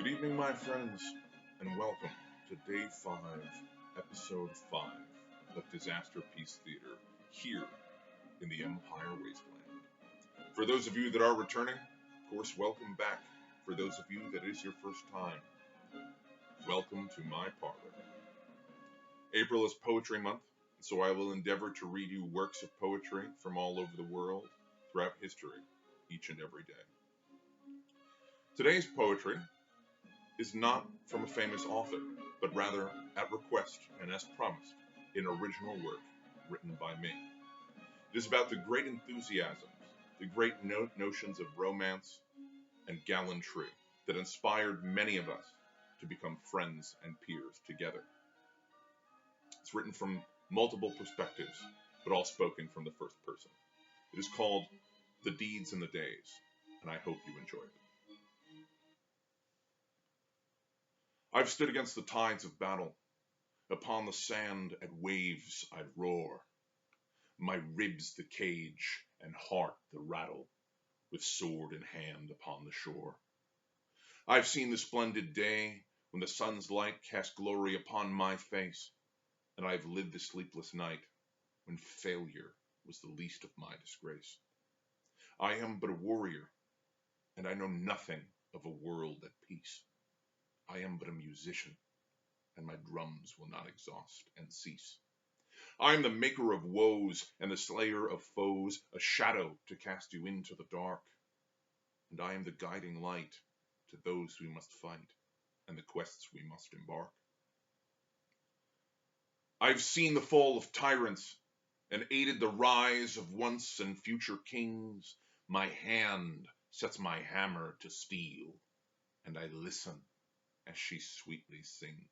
Good evening, my friends, and welcome to Day 5, Episode 5 of Disasterpiece Theater here in the Empire Wasteland. For those of you that are returning, of course, welcome back. For those of you that is your first time, welcome to my parlor. April is Poetry Month, so I will endeavor to read you works of poetry from all over the world throughout history each and every day. Today's poetry is not from a famous author, but rather at request and as promised, an original work written by me. It is about the great enthusiasms, the great notions of romance and gallantry that inspired many of us to become friends and peers together. It's written from multiple perspectives, but all spoken from the first person. It is called The Deeds and the Days, and I hope you enjoy it. I've stood against the tides of battle. Upon the sand at waves I'd roar. My ribs the cage and heart the rattle, with sword in hand upon the shore. I've seen the splendid day when the sun's light cast glory upon my face, and I've lived the sleepless night when failure was the least of my disgrace. I am but a warrior, and I know nothing of a world at peace. I am but a musician, and my drums will not exhaust and cease. I am the maker of woes and the slayer of foes, a shadow to cast you into the dark. And I am the guiding light to those we must fight and the quests we must embark. I've seen the fall of tyrants and aided the rise of once and future kings. My hand sets my hammer to steel, and I listen as she sweetly sings.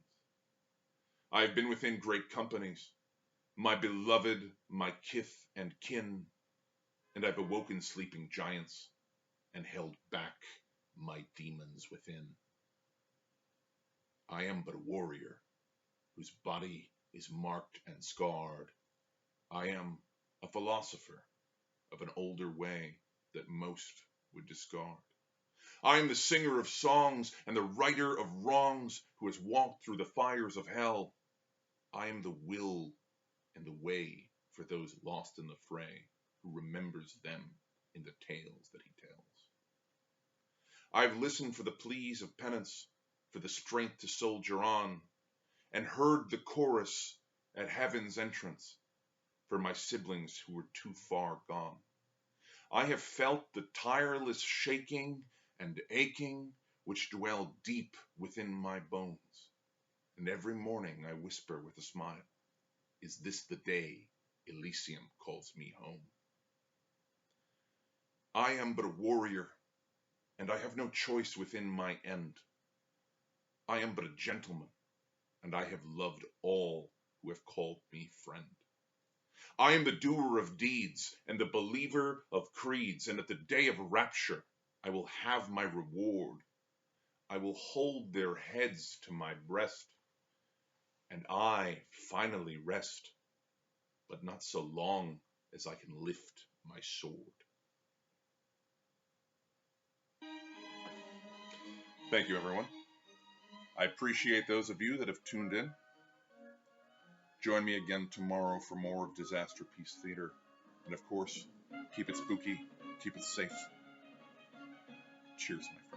I have been within great companies, my beloved, my kith and kin, and I've awoken sleeping giants and held back my demons within. I am but a warrior whose body is marked and scarred. I am a philosopher of an older way that most would discard. I am the singer of songs and the righter of wrongs who has walked through the fires of hell. I am the will and the way for those lost in the fray who remembers them in the tales that he tells. I've listened for the pleas of penance, for the strength to soldier on, and heard the chorus at heaven's entrance for my siblings who were too far gone. I have felt the tireless shaking and aching which dwell deep within my bones. And every morning I whisper with a smile, is this the day Elysium calls me home? I am but a warrior, and I have no choice within my end. I am but a gentleman, and I have loved all who have called me friend. I am the doer of deeds and the believer of creeds, and at the day of rapture I will have my reward. I will hold their heads to my breast, and I finally rest, but not so long as I can lift my sword. Thank you, everyone. I appreciate those of you that have tuned in. Join me again tomorrow for more of Disasterpiece Theater. And of course, keep it spooky, keep it safe. Cheers, my friends.